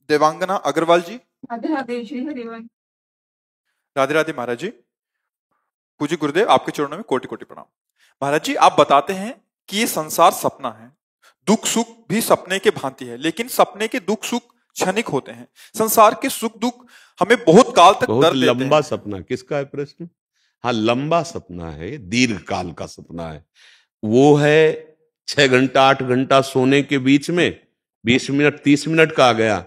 देवांगना अग्रवाल जी। राधे राधे श्री हरिवंश। राधे राधे महाराज जी। पूज्य गुरुदेव, आपके चरणों में कोटि कोटि प्रणाम। महाराज जी, आप बताते हैं कि ये संसार सपना है, दुख सुख भी सपने के भांति है, लेकिन सपने के दुख सुख क्षणिक होते हैं। संसार के सुख दुख हमें बहुत काल तक बहुत दर्द देते लंबा हैं। सपना किसका है प्रश्न? हाँ, लंबा सपना है, दीर्घ काल का सपना है। वो है 6 घंटा 8 घंटा सोने के बीच में 20 मिनट 30 मिनट का आ गया,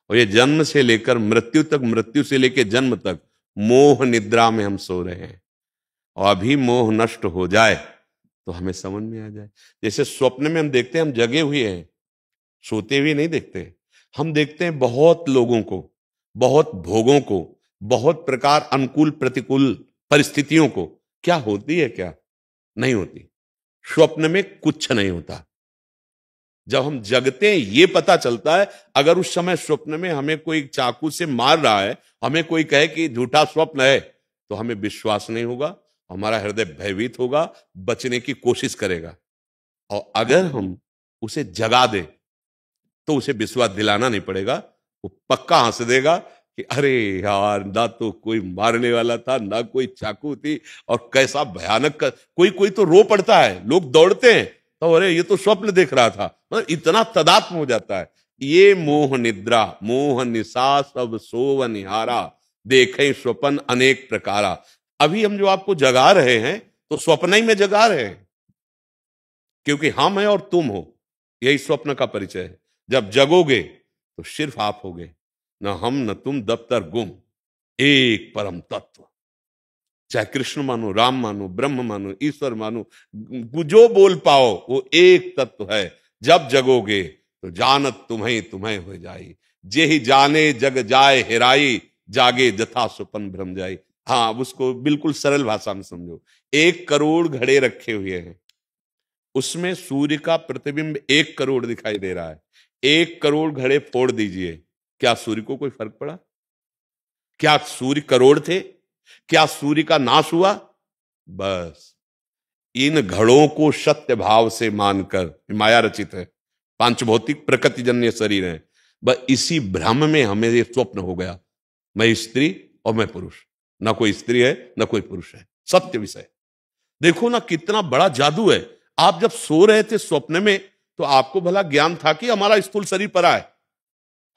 और ये जन्म से लेकर मृत्यु तक, मृत्यु से लेकर जन्म तक मोह निद्रा में हम सो रहे हैं। और अभी मोह नष्ट हो जाए तो हमें समझ में आ जाए। जैसे स्वप्न में हम देखते हैं हम जगे हुए हैं, सोते हुए नहीं देखते। हम देखते हैं बहुत लोगों को, बहुत भोगों को, बहुत प्रकार अनुकूल प्रतिकूल परिस्थितियों को। क्या होती है? क्या नहीं होती। स्वप्न में कुछ नहीं होता। जब हम जगते हैं ये पता चलता है। अगर उस समय स्वप्न में हमें कोई चाकू से मार रहा है, हमें कोई कहे कि झूठा स्वप्न है, तो हमें विश्वास नहीं होगा, हमारा हृदय भयभीत होगा, बचने की कोशिश करेगा। और अगर हम उसे जगा दें तो उसे विश्वास दिलाना नहीं पड़ेगा, वो पक्का हंस देगा कि अरे यार, ना तो कोई मारने वाला था, ना कोई चाकू थी, और कैसा भयानक। कोई कोई तो रो पड़ता है, लोग दौड़ते हैं तो अरे ये तो स्वप्न देख रहा था। मतलब इतना तदात्म हो जाता है। ये मोह निद्रा मोह निशा सब सोव निहारा, देखें स्वप्न अनेक प्रकारा। अभी हम जो आपको जगा रहे हैं तो स्वप्न ही में जगा रहे हैं, क्योंकि हम हैं और तुम हो, यही स्वप्न का परिचय है। जब जगोगे तो सिर्फ आप होगे, न हम न तुम, दफ्तर गुम, एक परम तत्व। चाहे कृष्ण मानो, राम मानो, ब्रह्म मानो, ईश्वर मानो, जो बोल पाओ वो एक तत्व है। जब जगोगे तो जानत तुम्हें तुम्हें हो जाई, जेहि जाने जग जाए हेराई, जागे जथा सुपन भ्रम जाई। हाँ, उसको बिल्कुल सरल भाषा में समझो। 1 करोड़ घड़े रखे हुए हैं, उसमें सूर्य का प्रतिबिंब 1 करोड़ दिखाई दे रहा है। 1 करोड़ घड़े फोड़ दीजिए, क्या सूर्य को कोई फर्क पड़ा? क्या सूर्य करोड़ थे? क्या सूर्य का नाश हुआ? बस इन घड़ों को सत्य भाव से मानकर, माया रचित है, पांचभौतिक प्रकृति जन्य शरीर है, बस इसी भ्रम में हमें ये स्वप्न हो गया, मैं स्त्री और मैं पुरुष। ना कोई स्त्री है ना कोई पुरुष है, सत्य विषय। देखो ना कितना बड़ा जादू है। आप जब सो रहे थे स्वप्न में तो आपको भला ज्ञान था कि हमारा स्थूल शरीर पड़ा है?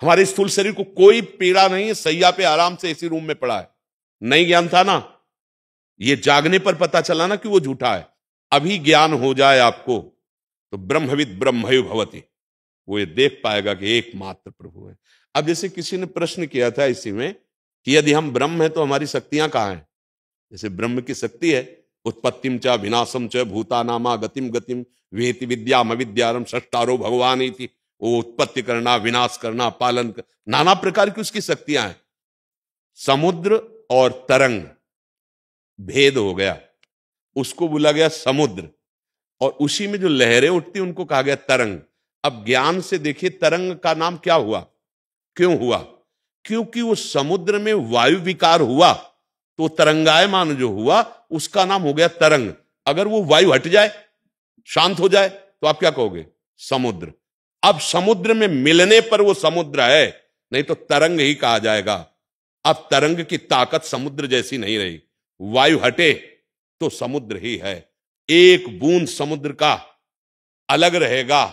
हमारे स्थूल शरीर को कोई पीड़ा नहीं है, सैया पे आराम से इसी रूम में पड़ा है। नहीं ज्ञान था ना? ये जागने पर पता चला ना कि वो झूठा है। अभी ज्ञान हो जाए आपको तो ब्रह्मविद ब्रह्मयो भवति, वो ये देख पाएगा कि एकमात्र प्रभु है। अब जैसे किसी ने प्रश्न किया था इसी में कि यदि हम ब्रह्म हैं तो हमारी शक्तियां कहां हैं? जैसे ब्रह्म की शक्ति है उत्पत्तिम च विनाशम च भूतानामा गतिम गतिम वेति विद्याम अविद्यारम षष्टारो भगवान ही थी। वो उत्पत्ति करना, विनाश करना, पालन कर, नाना प्रकार की उसकी शक्तियां हैं। समुद्र और तरंग भेद हो गया, उसको बोला गया समुद्र, और उसी में जो लहरें उठती उनको कहा गया तरंग। अब ज्ञान से देखिए तरंग का नाम क्या हुआ, क्यों हुआ? क्योंकि वो समुद्र में वायु विकार हुआ तो तरंगायमान जो हुआ उसका नाम हो गया तरंग। अगर वो वायु हट जाए, शांत हो जाए, तो आप क्या कहोगे? समुद्र। अब समुद्र में मिलने पर वो समुद्र है, नहीं तो तरंग ही कहा जाएगा। अब तरंग की ताकत समुद्र जैसी नहीं रही, वायु हटे तो समुद्र ही है। एक बूंद समुद्र का अलग रहेगा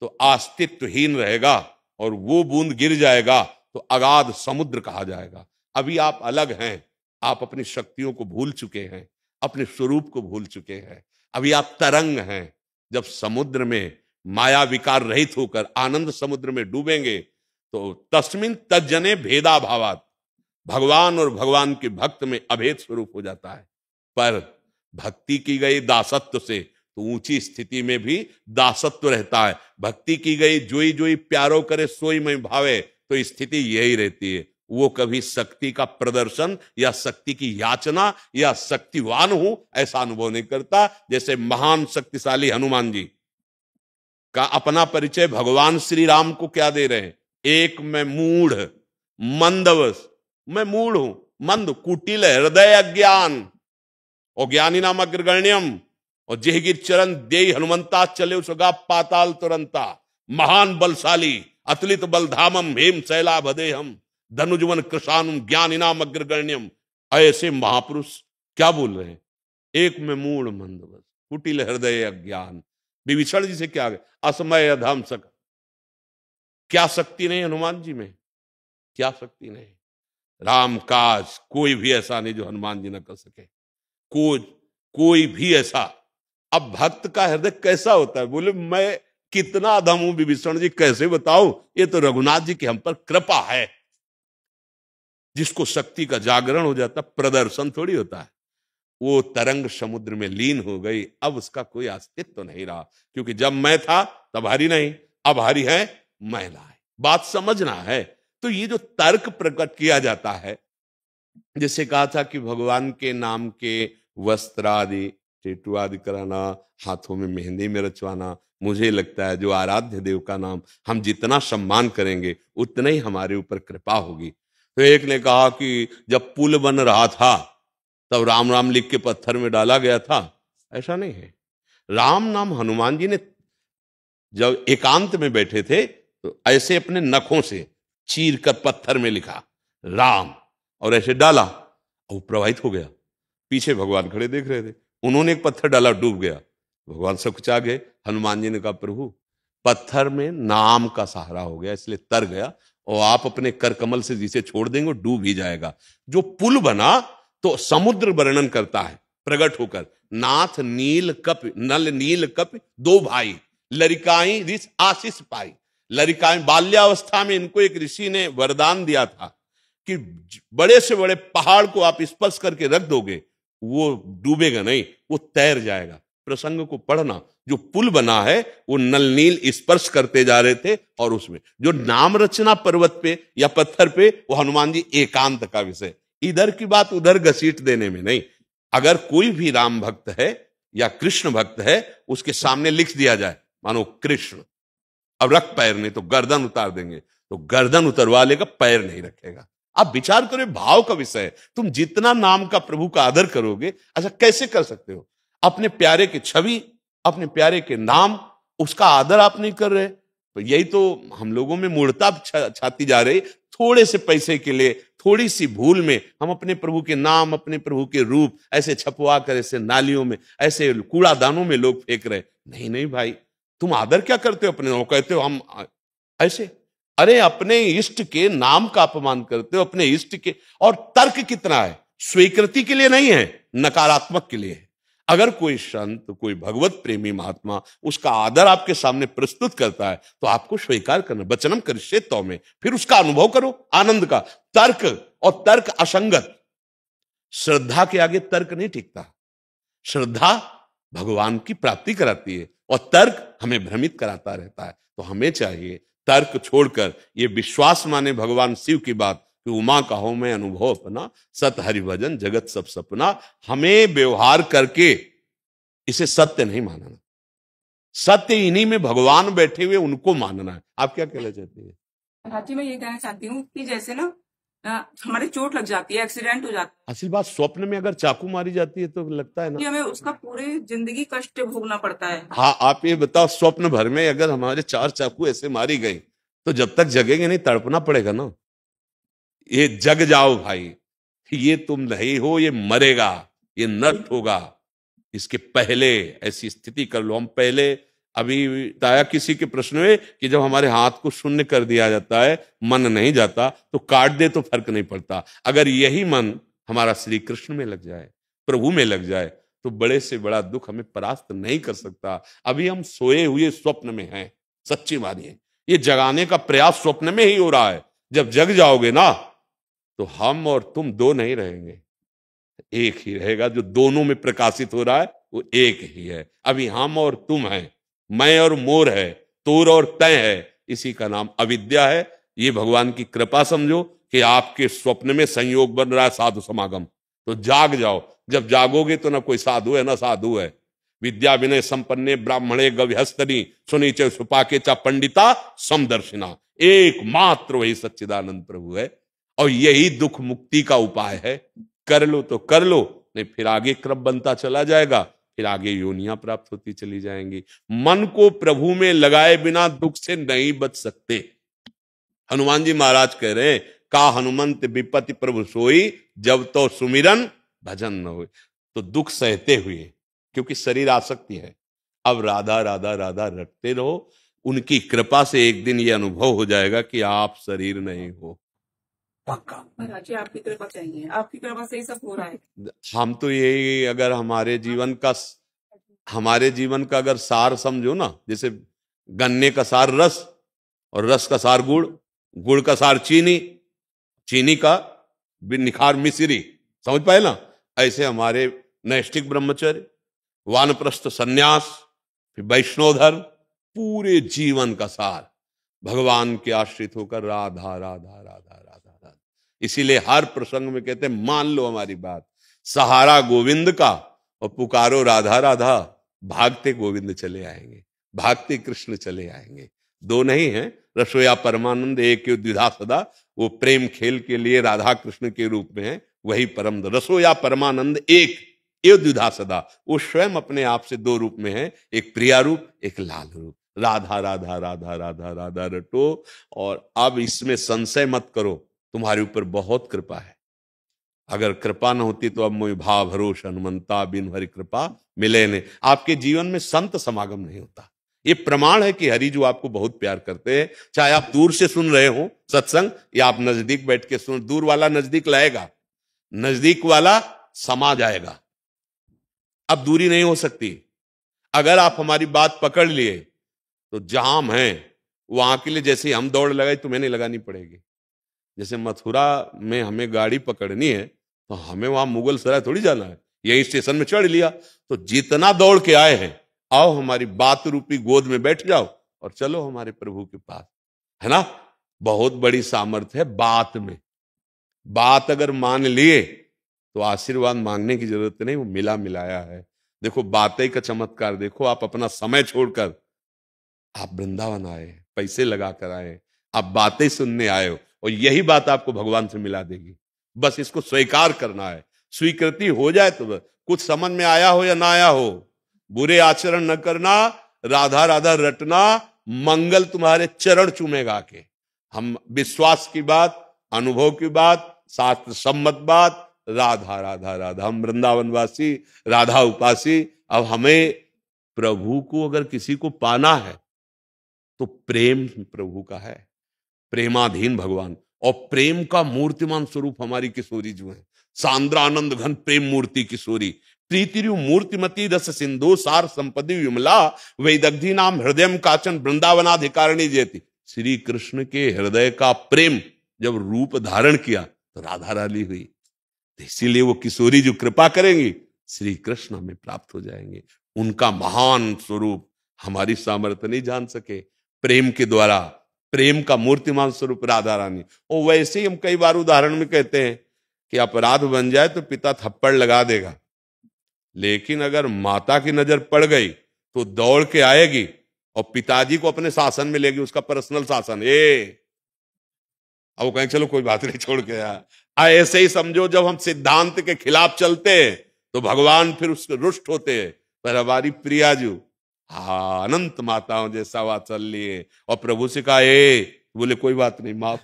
तो अस्तित्वहीन रहेगा, और वो बूंद गिर जाएगा तो अगाध समुद्र कहा जाएगा। अभी आप अलग हैं, आप अपनी शक्तियों को भूल चुके हैं, अपने स्वरूप को भूल चुके हैं। अभी आप तरंग हैं। जब समुद्र में माया विकार रहित होकर आनंद समुद्र में डूबेंगे तो तस्मिन तज्जने भेदा भावात, भगवान और भगवान के भक्त में अभेद स्वरूप हो जाता है। पर भक्ति की गई दासत्व से तो ऊंची स्थिति में भी दासत्व रहता है। भक्ति की गई जोई जोई प्यारो करे सोई में भावे, तो स्थिति यही रहती है। वो कभी शक्ति का प्रदर्शन या शक्ति की याचना या शक्तिवान हूं ऐसा अनुभव नहीं करता। जैसे महान शक्तिशाली हनुमान जी का अपना परिचय भगवान श्री राम को क्या दे रहे हैं? एक मैं मूढ़ मंदवस, मैं मूढ़ हूं, मंद कुटिल हृदय अज्ञान, और ज्ञानी नाम अग्रगण्यम, और जेहगिर चरण दे हनुमंता चले उसगा पाताल तुरंता। महान बलशाली, अतुलित बलधामम हेम शैलाभदेहम धनुजवन कृशानुम ज्ञानिनाम अग्रगण्यम। ऐसे महापुरुष क्या बोल रहे हैं? एक में मूढ़ मंद बस कुटिल हृदय अज्ञान। विभीषण जी से क्या असमय अधम सक, क्या शक्ति नहीं हनुमान जी में, क्या शक्ति नहीं। राम काज कोई भी ऐसा नहीं जो हनुमान जी न कर सके, कोई भी ऐसा। अब भक्त का हृदय कैसा होता है? बोले मैं कितना अधम हूं विभीषण जी, कैसे बताऊं? ये तो रघुनाथ जी की हम पर कृपा है। जिसको शक्ति का जागरण हो जाता, प्रदर्शन थोड़ी होता है। वो तरंग समुद्र में लीन हो गई, अब उसका कोई अस्तित्व नहीं रहा। क्योंकि जब मैं था तब हरि नहीं, अब हरि है महिला है। बात समझना है। तो ये जो तर्क प्रकट किया जाता है, जैसे कहा था कि भगवान के नाम के वस्त्र आदि टेटू आदि कराना, हाथों में मेहंदी में रचवाना, मुझे लगता है जो आराध्य देव का नाम हम जितना सम्मान करेंगे उतना ही हमारे ऊपर कृपा होगी। तो एक ने कहा कि जब पुल बन रहा था तब राम राम लिख के पत्थर में डाला गया था। ऐसा नहीं है। राम नाम हनुमान जी ने जब एकांत में बैठे थे तो ऐसे अपने नखों से चीर कर पत्थर में लिखा राम, और ऐसे डाला और प्रवाहित हो गया। पीछे भगवान खड़े देख रहे थे, उन्होंने एक पत्थर डाला, डूब गया। भगवान सकुचा गए। हनुमान जी ने कहा प्रभु पत्थर में नाम का सहारा हो गया इसलिए तर गया, और आप अपने कर कमल से जिसे छोड़ देंगे डूब ही जाएगा। जो पुल बना तो समुद्र वर्णन करता है प्रकट होकर, नाथ नील कप नल नील कप दो भाई लरिकाई ऋषि आशीष पाई। लरिकाई बाल्यावस्था में इनको एक ऋषि ने वरदान दिया था कि बड़े से बड़े पहाड़ को आप स्पर्श करके रख दोगे, वो डूबेगा नहीं, वो तैर जाएगा। प्रसंग को पढ़ना, जो पुल बना है वो नल नील स्पर्श करते जा रहे थे, और उसमें जो नाम रचना पर्वत पे या पत्थर पे, वो हनुमान जी एकांत का विषय। इधर की बात उधर घसीट देने में नहीं। अगर कोई भी राम भक्त है या कृष्ण भक्त है, उसके सामने लिख दिया जाए मानो कृष्ण, अब रख पैर, नहीं तो गर्दन उतार देंगे, तो गर्दन उतरवा लेगा, पैर नहीं रखेगा। आप विचार करो, भाव का विषय है। तुम जितना नाम का प्रभु का आदर करोगे, अच्छा कैसे कर सकते हो? अपने प्यारे की छवि, अपने प्यारे के नाम, उसका आदर आप नहीं कर रहे। तो यही तो हम लोगों में मूर्खता छाती जा रही। थोड़े से पैसे के लिए, थोड़ी सी भूल में हम अपने प्रभु के नाम, अपने प्रभु के रूप ऐसे छपवा कर ऐसे नालियों में, ऐसे कूड़ादानों में लोग फेंक रहे। नहीं नहीं भाई, तुम आदर क्या करते हो अपने? वो कहते हो हम ऐसे, अरे अपने इष्ट के नाम का अपमान करते हो, अपने इष्ट के। और तर्क कितना है? स्वीकृति के लिए नहीं है, नकारात्मक के लिए है। अगर कोई संत, कोई भगवत प्रेमी महात्मा उसका आदर आपके सामने प्रस्तुत करता है तो आपको स्वीकार करना। वचनम करिष्ये तौमे, फिर उसका अनुभव करो आनंद का। तर्क, और तर्क असंगत। श्रद्धा के आगे तर्क नहीं टिकता। श्रद्धा भगवान की प्राप्ति कराती है, और तर्क हमें भ्रमित कराता रहता है। तो हमें चाहिए तर्क छोड़कर ये विश्वास माने भगवान शिव की बात कि उमा कहो मैं अनुभव अपना, सत हरि भजन जगत सब सपना। हमें व्यवहार करके इसे सत्य नहीं मानना। सत्य इन्हीं में भगवान बैठे हुए, उनको मानना है। आप क्या कहना चाहती है? हाजी मैं ये कहना चाहती हूँ कि जैसे ना हमारी चोट लग जाती है, एक्सीडेंट हो जाता है। असल बात, स्वप्न में अगर चाकू मारी जाती है तो लगता है ना, हमें उसका पूरी जिंदगी कष्ट भोगना पड़ता है। हाँ, आप ये बताओ, स्वप्न भर में अगर हमारे 4 चाकू ऐसे मारी गई तो जब तक जगेंगे नहीं, तड़पना पड़ेगा ना। ये जग जाओ भाई, ये तुम नहीं हो, ये मरेगा, ये नष्ट होगा। इसके पहले ऐसी स्थिति कर लो। हम पहले अभी बताया किसी के प्रश्न में कि जब हमारे हाथ को शून्य कर दिया जाता है, मन नहीं जाता, तो काट दे तो फर्क नहीं पड़ता। अगर यही मन हमारा श्री कृष्ण में लग जाए, प्रभु में लग जाए, तो बड़े से बड़ा दुख हमें परास्त नहीं कर सकता। अभी हम सोए हुए स्वप्न में हैं, सच्ची मानिए। ये जगाने का प्रयास स्वप्न में ही हो रहा है। जब जग जाओगे ना तो हम और तुम दो नहीं रहेंगे, एक ही रहेगा। जो दोनों में प्रकाशित हो रहा है वो एक ही है। अभी हम और तुम हैं, मैं और मोर है, तोर और तय है। इसी का नाम अविद्या है। ये भगवान की कृपा समझो कि आपके स्वप्न में संयोग बन रहा है साधु समागम, तो जाग जाओ। जब जागोगे तो ना कोई साधु है ना साधु है। विद्या विनय संपन्ने ब्राह्मणे गव्यस्तनी सुनीच सुपाके चा पंडिता समदर्शिना। एकमात्र वही सच्चिदानंद प्रभु है, और यही दुख मुक्ति का उपाय है। कर लो तो कर लो, नहीं फिर आगे क्रम बनता चला जाएगा, फिर आगे योनियां प्राप्त होती चली जाएंगी। मन को प्रभु में लगाए बिना दुख से नहीं बच सकते। हनुमान जी महाराज कह रहे हैं, का हनुमंत विपत्ति प्रभु सोई, जब तो सुमिरन भजन न हो। तो दुख सहते हुए, क्योंकि शरीर आसक्ति है, अब राधा राधा राधा रटते रहो। उनकी कृपा से एक दिन ये अनुभव हो जाएगा कि आप शरीर नहीं हो। पक्का महाराज जी आपकी कृपा चाहिए, आपकी कृपा से ही सब हो रहा है। हम तो यही, अगर हमारे जीवन का अगर सार समझो ना, जैसे गन्ने का सार रस, और रस का सार गुड़, गुड़ का सार चीनी, चीनी का निखार मिश्री, समझ पाए ना। ऐसे हमारे नैष्ठिक ब्रह्मचर्य, वानप्रस्थ सन्यास, फिर वैष्णव धर्म, पूरे जीवन का सार भगवान के आश्रित होकर राधा राधा राधा राधा राधा। इसीलिए हर प्रसंग में कहते हैं, मान लो हमारी बात, सहारा गोविंद का और पुकारो राधा राधा, भागते गोविंद चले आएंगे, भागते कृष्ण चले आएंगे। दो नहीं है, रसोया परमानंद एक द्विधा सदा, वो प्रेम खेल के लिए राधा कृष्ण के रूप में है, वही परम रसोया परमानंद एक द्विधा सदा। वो स्वयं अपने आप से दो रूप में है, एक प्रिया रूप, एक लाल रूप। राधा राधा राधा राधा राधा रटो, और अब इसमें संशय मत करो, तुम्हारे ऊपर बहुत कृपा है। अगर कृपा न होती तो अब मोहि भाव भरोस हनुमंता, बिन हरि कृपा मिले ने। आपके जीवन में संत समागम नहीं होता। ये प्रमाण है कि हरि जो आपको बहुत प्यार करते हैं, चाहे आप दूर से सुन रहे हो सत्संग, या आप नजदीक बैठ के सुन। दूर वाला नजदीक लाएगा, नजदीक वाला समा जाएगा। अब दूरी नहीं हो सकती। अगर आप हमारी बात पकड़ लिए तो जहां हम हैं वहां के लिए जैसे हम दौड़ लगाई तुम्हें नहीं लगानी पड़ेगी। जैसे मथुरा में हमें गाड़ी पकड़नी है तो हमें वहां मुगल सराय थोड़ी जाना है, यही स्टेशन में चढ़ लिया। तो जितना दौड़ के आए हैं, आओ हमारी बात रूपी गोद में बैठ जाओ और चलो हमारे प्रभु के पास, है ना। बहुत बड़ी सामर्थ्य है बात में। बात अगर मान लिए तो आशीर्वाद मांगने की जरूरत नहीं, वो मिला मिलाया है। देखो बातें का चमत्कार देखो, आप अपना समय छोड़कर आप वृंदावन आए, पैसे लगा कर आए, आप बातें सुनने आए हो, और यही बात आपको भगवान से मिला देगी। बस इसको स्वीकार करना है। स्वीकृति हो जाए तो बस, कुछ समझ में आया हो या ना आया हो, बुरे आचरण न करना, राधा राधा रटना, मंगल तुम्हारे चरण चूमेगा के। हम विश्वास की बात, अनुभव की बात, शास्त्र सम्मत बात, राधा राधा राधा। हम वृंदावनवासी, राधा उपासी। अब हमें प्रभु को अगर किसी को पाना है तो प्रेम प्रभु का है, प्रेमाधीन भगवान। और प्रेम का मूर्तिमान स्वरूप हमारी किशोरी जो है, सांद्रानंद घन प्रेम मूर्ति किशोरी, प्रीतिरु मूर्तिमती रस सिंधु सार संपदि विमला, वैदग्धि नाम हृदय काचन वृंदावनाधिकारिणी जयति। श्री कृष्ण के हृदय का प्रेम जब रूप धारण किया तो राधा रानी हुई। तो इसीलिए वो किशोरी जो कृपा करेंगी, श्री कृष्ण हमें प्राप्त हो जाएंगे। उनका महान स्वरूप हमारी सामर्थ्य नहीं जान सके। प्रेम के द्वारा, प्रेम का मूर्तिमान स्वरूप राधा रानी। और वैसे ही हम कई बार उदाहरण में कहते हैं कि अपराध बन जाए तो पिता थप्पड़ लगा देगा, लेकिन अगर माता की नजर पड़ गई तो दौड़ के आएगी और पिताजी को अपने शासन में लेगी, उसका पर्सनल शासन। अब वो कहेंगे चलो कोई बात नहीं, छोड़ के आ। ऐसे ही समझो, जब हम सिद्धांत के खिलाफ चलते हैं तो भगवान फिर उसके रुष्ट होते हैं। पर हमारी प्रियाजू अनंत माताओं जैसा वात्सल्य, और प्रभु से कहा बोले कोई बात नहीं, माफ।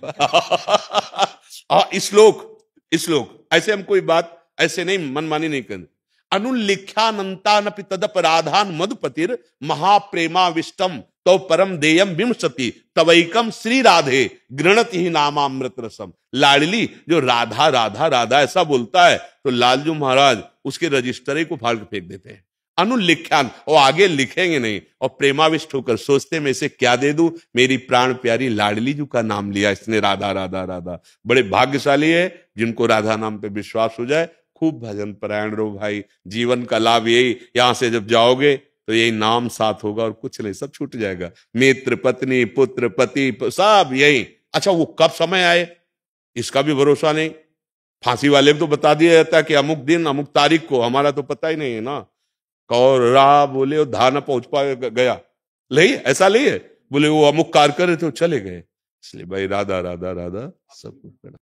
श्लोक ऐसे हम कोई बात ऐसे नहीं मनमानी नहीं करते। अनुल्लिख्यानंतानपि तदपराधान मधुपतिर महाप्रेमाविष्टम तो परम देयम विंशति तवैकम श्री राधे गृणति ही नामामृत रसम। लाडली जो राधा राधा राधा ऐसा बोलता है तो लालजू महाराज उसके रजिस्टरे को फाड़ के फेंक देते हैं। अनुल्लिख्यान, और आगे लिखेंगे नहीं, और प्रेमाविष्ट होकर सोचते मैं इसे क्या दे दूं, मेरी प्राण प्यारी लाडली जी का नाम लिया इसने, राधा राधा राधा। बड़े भाग्यशाली है जिनको राधा नाम पे विश्वास हो जाए। खूब भजन परायण रहो भाई, जीवन का लाभ यही। यहां से जब जाओगे तो यही नाम साथ होगा और कुछ नहीं, सब छूट जाएगा। मित्र पत्नी पुत्र पति सब यही। अच्छा वो कब समय आए इसका भी भरोसा नहीं। फांसी वाले को तो बता दिया जाता है कि अमुक दिन अमुक तारीख को, हमारा तो पता ही नहीं है ना। कौर रा बोले और धा न पहुंच पा गया, नहीं ऐसा नहीं है। बोले वो अमुक कार्य करे तो चले गए। इसलिए भाई राधा राधा राधा सब कुछ।